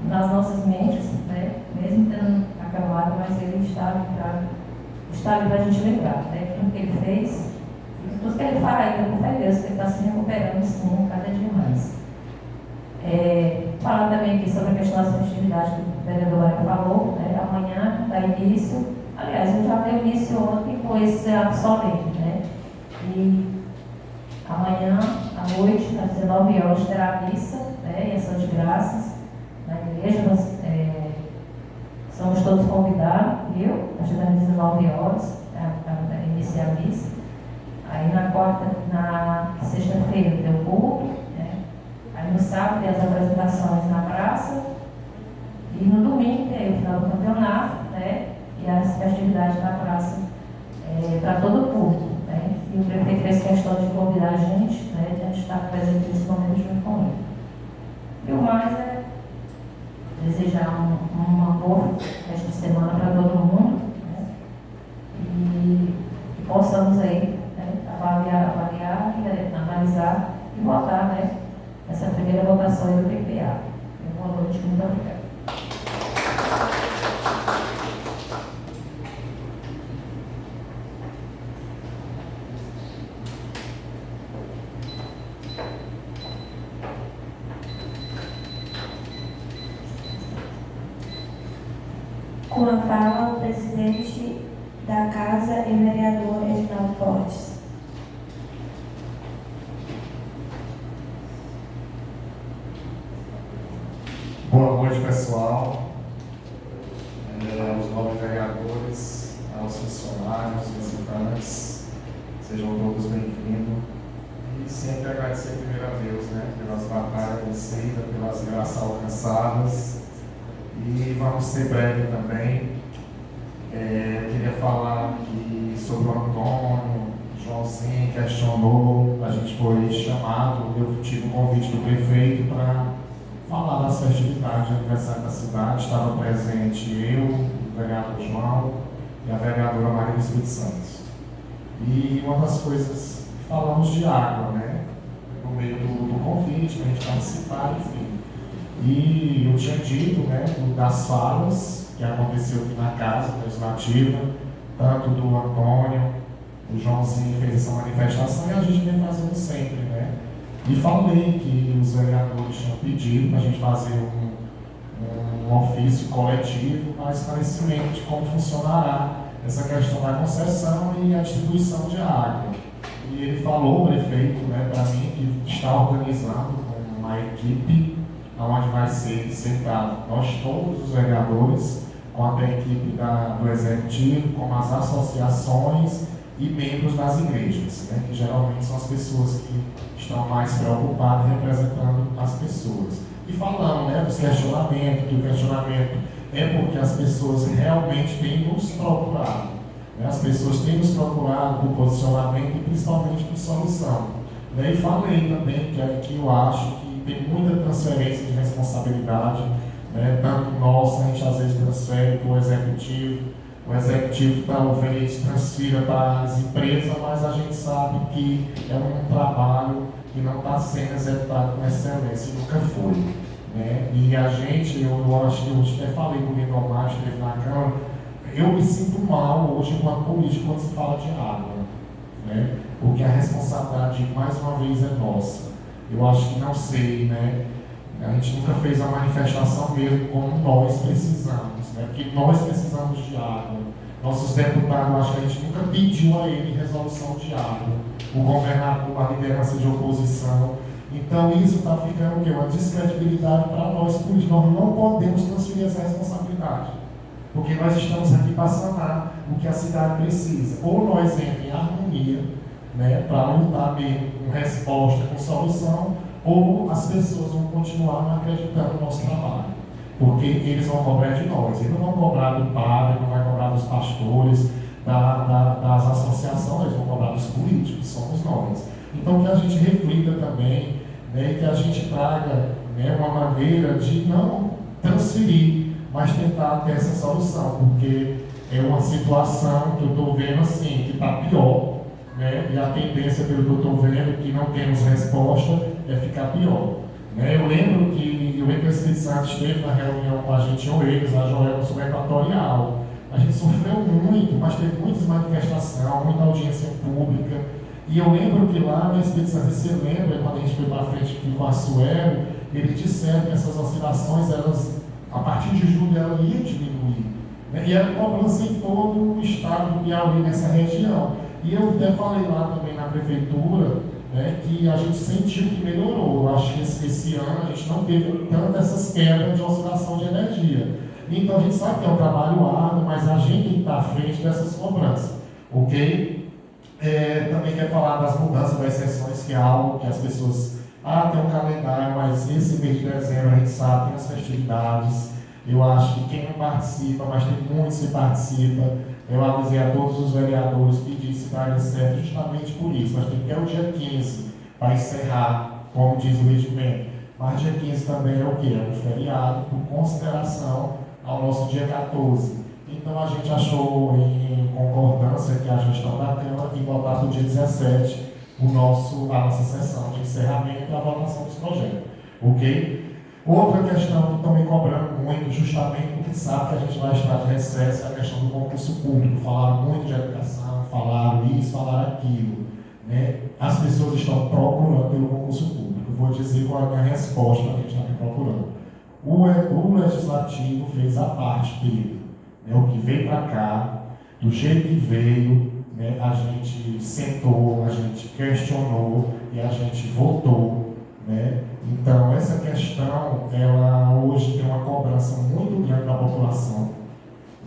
nas nossas mentes, né, mesmo tendo acabado, mas ele está ali para a gente lembrar, né, tudo que ele fez, tudo que ele faz ainda, por fé de Deus, que ele está se recuperando, sim, cada dia mais. Falar também aqui sobre a questão das festividades que o vereador falou, né, amanhã dá início, aliás, eu já dei início ontem com esse ato solene, né, e amanhã, à noite, às 19 horas, terá a missa, né, e ação de graças na igreja. Nós somos todos convidados, viu? A gente às 19 horas, para iniciar a missa. Aí na sexta-feira tem o culto, né? Aí no sábado tem as apresentações na praça. E no domingo tem o final do campeonato, né? E as festividades na praça para todo o público, né? E o prefeito fez questão de convidar a gente, né? A gente está presente nesse momento junto com ele. E o mais é desejar uma boa resto de semana para todo mundo, né? E que possamos aí, né, avaliar e analisar e votar, né, essa primeira votação aí do PPA. Boa noite, muito obrigada. Com a fala, o presidente da Casa e vereador Reginaldo Fortes. Boa noite, pessoal. Aos novos vereadores, aos funcionários, aos visitantes, sejam todos bem-vindos. E sempre agradecer primeiro a Deus, né, pelas batalhas vencidas, pelas graças alcançadas. E vamos ser breve também. Eu queria falar aqui sobre o Antônio, Joãozinho questionou, a gente foi chamado, eu tive um convite do prefeito para falar das festividades de aniversário da cidade. Estava presente eu, o vereador João e a vereadora Maria do Espírito Santo. E uma das coisas, falamos de água, né? No meio do convite, para a gente participar, enfim. E eu tinha dito, né, das falas que aconteceu aqui na Casa Legislativa, tanto do Antônio, o Joãozinho fez essa manifestação e a gente vem fazendo sempre, né? E falei que os vereadores tinham pedido para a gente fazer um ofício coletivo para esclarecimento de como funcionará essa questão da concessão e a distribuição de água. E ele falou, o prefeito, né, para mim, que está organizando uma equipe onde vai ser sentado nós todos os vereadores, com a equipe do Executivo, com as associações e membros das igrejas, né, que geralmente são as pessoas que estão mais preocupadas representando as pessoas. E falando, né, dos questionamentos, que o questionamento é porque as pessoas realmente têm nos procurado. Né, as pessoas têm nos procurado por posicionamento e principalmente por solução. Né, e falei também que eu acho que tem muita transferência de responsabilidade, né, tanto nossa, a gente às vezes transfere para o executivo talvez transfira para as empresas, mas a gente sabe que é um trabalho que não está sendo executado com excelência, nunca foi. Né? E a gente, eu acho que eu até falei com o Lindomar, esteve na Câmara, eu me sinto mal hoje enquanto político quando se fala de água, né? Porque a responsabilidade, mais uma vez, é nossa. Eu acho que não sei, né? A gente nunca fez a manifestação mesmo como nós precisamos, né? Porque nós precisamos de água. Nossos deputados, acho que a gente nunca pediu a ele resolução de água. O governador, a liderança de oposição. Então isso está ficando o quê? Uma descredibilidade para nós, por isso nós não podemos transferir essa responsabilidade. Porque nós estamos aqui para sanar o que a cidade precisa. Ou nós entramos em harmonia, né, para lutar mesmo com resposta, com solução, ou as pessoas vão continuar não acreditando no nosso trabalho. porque eles vão cobrar de nós, eles não vão cobrar do padre, não vai cobrar dos pastores, das associações, eles vão cobrar dos políticos, somos nós. Então que a gente reflita também, né, e que a gente traga, né, uma maneira de não transferir, mas tentar ter essa solução, porque é uma situação que eu estou vendo assim, que está pior, né, e a tendência pelo que eu estou vendo, que não temos resposta, é ficar pior. Né? Eu lembro que o Espírito Santo esteve na reunião com a gente em Oeiras, a Joelma sobre Equatorial. A gente sofreu muito, mas teve muitas manifestações, muita audiência pública. E eu lembro que lá no Espírito Santo, você lembra, quando a gente foi para frente com a Suelo, eles disseram que essas oscilações, elas, a partir de julho, elas iam diminuir. Né? E era cobrança em todo o estado do Piauí, nessa região. E eu até falei lá também na prefeitura, né, que a gente sentiu que melhorou. Eu acho que esse ano a gente não teve tantas essas quebras de oscilação de energia. Então a gente sabe que é um trabalho árduo, mas a gente tem que estar à frente dessas cobranças. Ok? Também quer falar das mudanças, das exceções, que é algo que as pessoas... tem um calendário, mas esse mês de dezembro a gente sabe, tem as festividades. Eu acho que quem não participa, mas tem muitos que participam. Eu avisei a todos os vereadores, pedi se daria certo justamente por isso. Nós temos até o dia 15 para encerrar, como diz o regimento. Mas dia 15 também é o quê? É um feriado, por consideração ao nosso dia 14. Então a gente achou em concordância que a gestão da Câmara tem que voltar para o dia 17 a nossa sessão de encerramento e a votação dos projetos. Ok? Outra questão que estão me cobrando muito, justamente porque sabe que a gente vai estar de recesso, é a questão do concurso público. Falaram muito de educação, falaram isso, falaram aquilo. Né? As pessoas estão procurando pelo concurso público. Vou dizer qual é a minha resposta para quem está me procurando. O Legislativo fez a parte dele. Né? O que veio para cá, do jeito que veio, né? A gente sentou, a gente questionou e a gente votou. Né? Então, essa questão, ela hoje tem uma cobrança muito grande da população.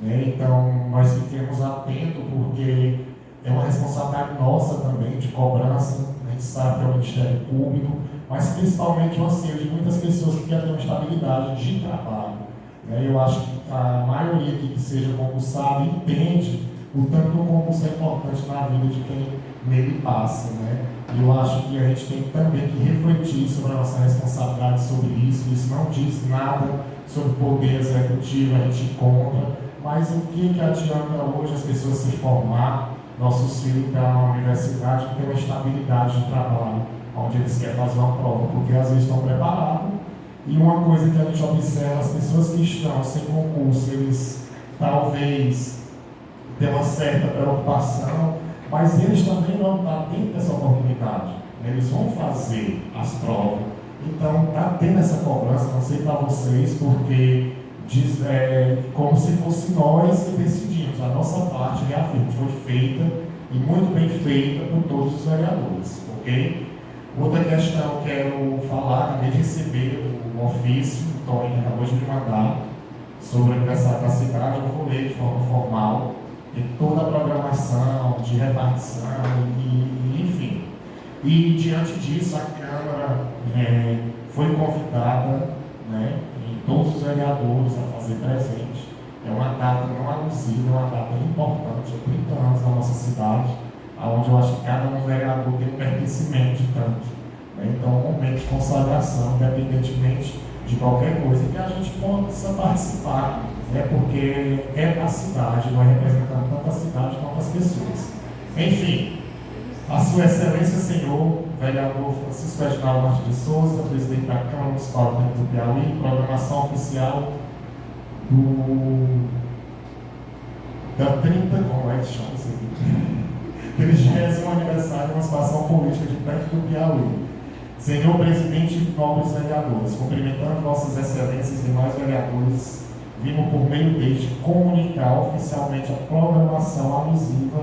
Né? Então, nós fiquemos atentos, porque é uma responsabilidade nossa também de cobrança. A gente sabe que é o Ministério Público, mas principalmente o anseio de muitas pessoas que querem ter uma estabilidade de trabalho. Né? Eu acho que a maioria que seja concursado entende o tanto que o concurso é importante na vida de quem nele passa. Né? E eu acho que a gente tem também que refletir sobre a nossa responsabilidade sobre isso. Isso não diz nada sobre o poder executivo, a gente conta, mas o que adianta hoje as pessoas se formar, nossos filhos entrar na universidade e ter uma estabilidade de trabalho, onde eles querem fazer uma prova, porque às vezes estão preparados. E uma coisa que a gente observa, as pessoas que estão sem concurso, eles talvez tenham uma certa preocupação, mas eles também vão estar tendo essa oportunidade. Eles vão fazer as provas. Então, está tendo essa cobrança, não sei para vocês, porque como se fosse nós que decidimos. A nossa parte realmente foi feita e muito bem feita por todos os vereadores. Ok? Outra questão que quero falar, acabei de receber o ofício, o Tony acabou de me mandar, sobre o aniversário da cidade. Eu vou ler de forma formal. Tem toda a programação de repartição, enfim. E diante disso, a Câmara foi convidada, né, e todos os vereadores a fazer presente. É uma data não alusiva, é uma data importante, é 30 anos na nossa cidade, onde eu acho que cada vereador tem um pertencimento de tanto. Né? Então, um momento de consagração, independentemente de qualquer coisa, que a gente possa participar. Porque é da cidade, nós representamos tanto a cidade quanto as pessoas. Enfim, a Sua Excelência, Senhor, vereador Francisco Edinaldo Martins de Souza, presidente da Câmara Municipal do Piauí, programação oficial da 30, como é que chama isso aqui? 30º aniversário da emancipação política de Tanque do Piauí. Senhor presidente e nobres vereadores, cumprimentando Vossas Excelências e demais vereadores, vimos por meio deste comunicar oficialmente a programação alusiva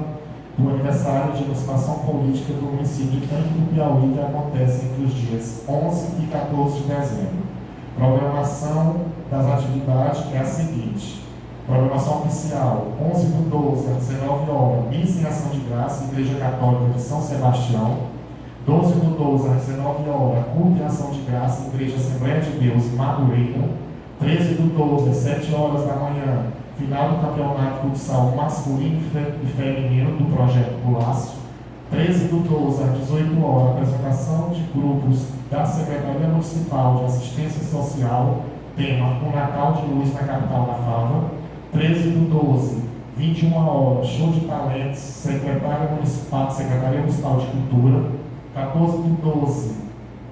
do aniversário de emancipação política do município de Tanque do Piauí, que acontece entre os dias 11 e 14 de dezembro. Programação das atividades é a seguinte: programação oficial, 11/12, às 19 horas, missa em ação de graça, Igreja Católica de São Sebastião. 12/12, às 19 horas, culto em ação de graça, Igreja Assembleia de Deus, Madureira. 13/12, às 7 horas da manhã, final do campeonato futsal masculino e feminino do Projeto Golaço. 13/12, às 18 horas, apresentação de grupos da Secretaria Municipal de Assistência Social, tema O Natal de Luz na Capital da Fava. 13/12, 21 horas, show de talentos, Secretaria Municipal de Cultura. 14/12,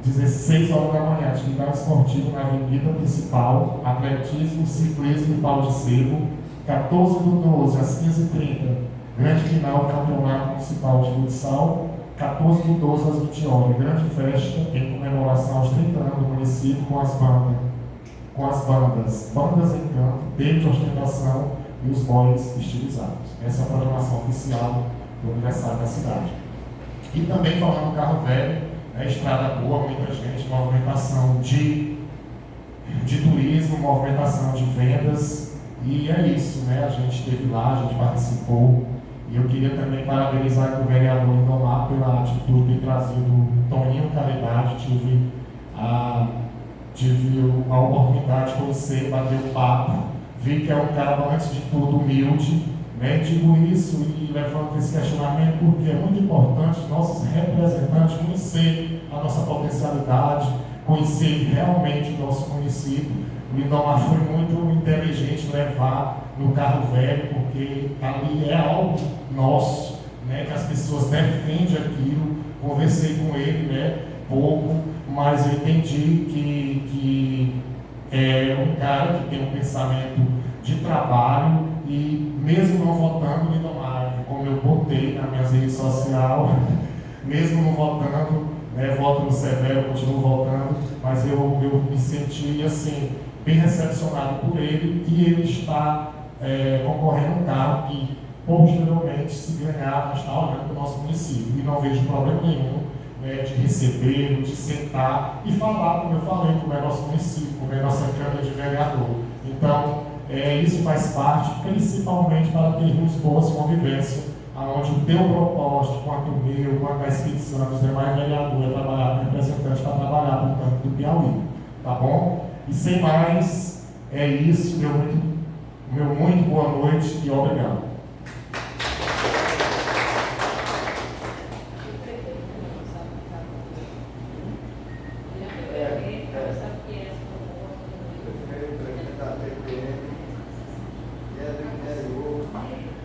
16 horas da manhã, atividade esportiva na Avenida Principal, atletismo, ciclismo e pau de sebo. 14/12, às 15h30, grande final do Campeonato Municipal de Futsal. 14/12, às 20 horas, grande festa em comemoração aos 30 anos do município com as bandas em campo, desde a ostentação e os boys estilizados. Essa é a programação oficial do aniversário da cidade. E também falando do carro velho, estrada boa, muita gente, movimentação de turismo, movimentação de vendas, e é isso, né? A gente esteve lá, a gente participou, e eu queria também parabenizar o vereador Lindomar pela atitude de ter trazido Toninho Caridade. Tive a oportunidade de conhecer, bater um papo, vi que é um cara, antes de tudo, humilde, né? Digo isso e levanto esse questionamento porque é muito importante nossos representantes conhecer a nossa potencialidade, conhecer realmente o nosso município. O Lindomar foi muito inteligente levar no carro velho, porque ali é algo nosso, né? Que as pessoas defendem aquilo. Conversei com ele, né? Pouco, mas eu entendi que é um cara que tem um pensamento de trabalho e mesmo não votando Lindomar, como eu botei nas minhas redes sociais, mesmo não votando, né, voto no Severo, continuo votando, mas eu me senti assim, bem recepcionado por ele, e ele está concorrendo um carro que posteriormente, se ganhar, vai estar olhando para o nosso município, e não vejo problema nenhum, né, de receber, de sentar e falar, como eu falei, como é nosso município, como é nossa Câmara de Vereador. Então, isso faz parte, principalmente para termos boas convivências, onde o teu propósito, quanto o meu, quanto a expedição dos demais vereadores, é trabalhar com representantes para trabalhar para o campo do Piauí. Tá bom? E sem mais, é isso. Meu muito boa noite e obrigado.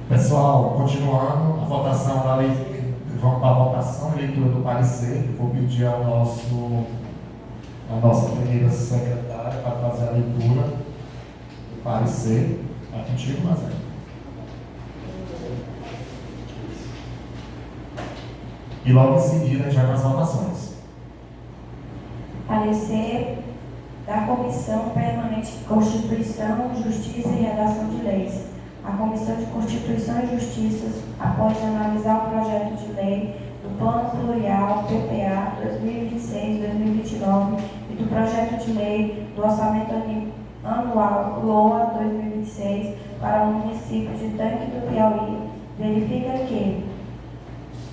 Pessoal, continuando a votação da lei, vamos para a votação, leitura do parecer. Vou pedir a nossa primeira secretária para fazer a leitura do parecer. Está contigo, Mazé? E logo em seguida já nas votações. Parecer da Comissão Permanente de Constituição, Justiça e Redação de Leis. A Comissão de Constituição e Justiça, após analisar o projeto de lei do Plano Plurial PPA 2026-2029 e do projeto de lei do Orçamento Anual LOA 2026 para o município de Tanque do Piauí, verifica que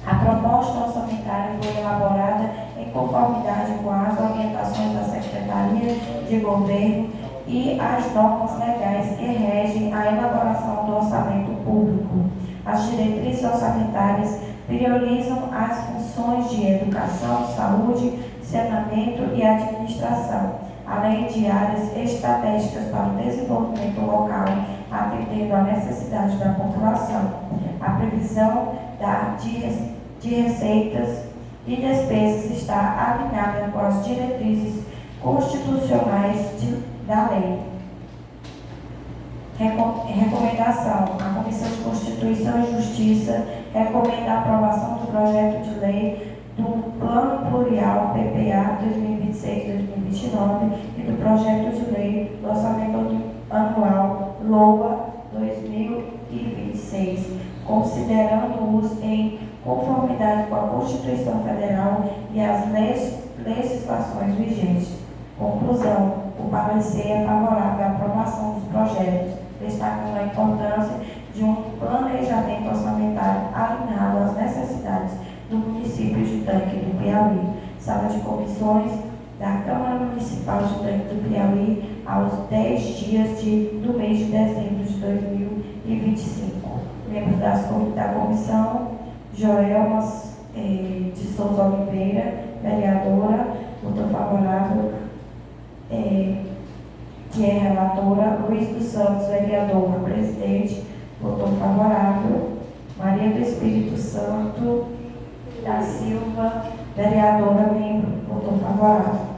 a proposta orçamentária foi elaborada em conformidade com as orientações da Secretaria de Governo e as normas legais que regem a elaboração do orçamento público. As diretrizes orçamentárias priorizam as funções de educação, saúde, saneamento e administração, além de áreas estratégicas para o desenvolvimento local, atendendo à necessidade da população. A previsão de receitas e despesas está alinhada com as diretrizes constitucionais da lei. Recomendação. A Comissão de Constituição e Justiça recomenda a aprovação do projeto de lei do Plano Plurial PPA 2026-2029 e do projeto de lei do Orçamento Anual LOA 2026, considerando-os em conformidade com a Constituição Federal e as legislações vigentes. Conclusão. O parecer é favorável à aprovação dos projetos, destacando a importância de um planejamento orçamentário alinhado às necessidades do município de Tanque do Piauí. Sala de comissões da Câmara Municipal de Tanque do Piauí, aos 10 dias do mês de dezembro de 2025. Membros da comissão, Joelma de Souza Oliveira, vereadora, voto favorável, que é relatora, Luiz dos Santos, vereador, presidente, voto favorável, Maria do Espírito Santo da Silva, vereadora, membro, voto favorável.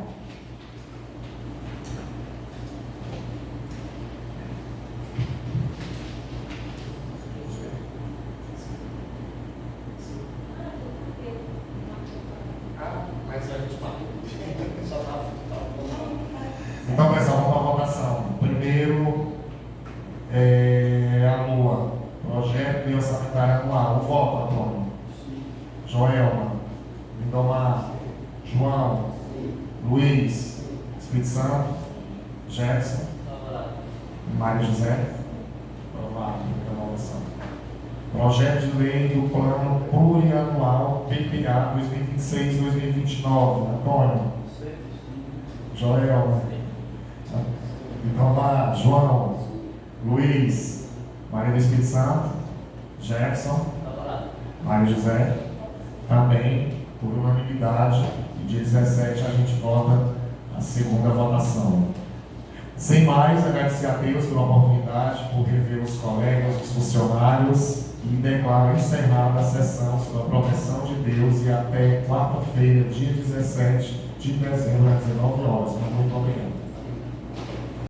Então, pessoal, vamos para a votação. Primeiro, a LUA, Projeto de Orçamentário Anual. O voto, Antônio. Joelma, Lindomar, João, Luiz, Espírito Santo, Jefferson, Mário José. Aprovado pela votação. Projeto de lei do Plano Plurianual PPA 2026-2029. Antônio. Joelma. Lindomar, João, Luiz, Maria do Espírito Santo, Jefferson, Mário José, também por unanimidade, e dia 17 a gente vota a segunda votação. Sem mais, agradecer a Deus pela oportunidade, por rever os colegas, os funcionários, e declaro encerrada a sessão sob a proteção de Deus e até quarta-feira, dia 17 de dezembro, às 19 horas. Muito obrigado.